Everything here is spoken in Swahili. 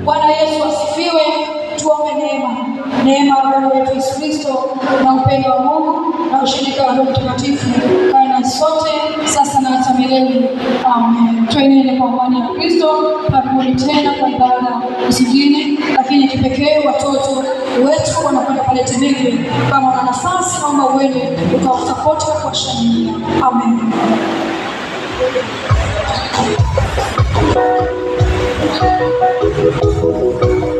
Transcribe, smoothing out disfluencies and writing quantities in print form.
Bwana Yesu asifiwe. Tuombe neema. Neema ya Bwana wetu Yesu Kristo na upendo wa Mungu na ushirika wa Roho Mtakatifu kae na sote sasa na hata milele. Amen. Tuendelee kwa amani ya Kristo. Karibuni tena kwa ibada zingine, lakini kipekee watoto wetu wanakwenda pale Temeke. Kama una nafasi naomba uende ukawasapoti kwa kuwashangilia. Amen. Thank you.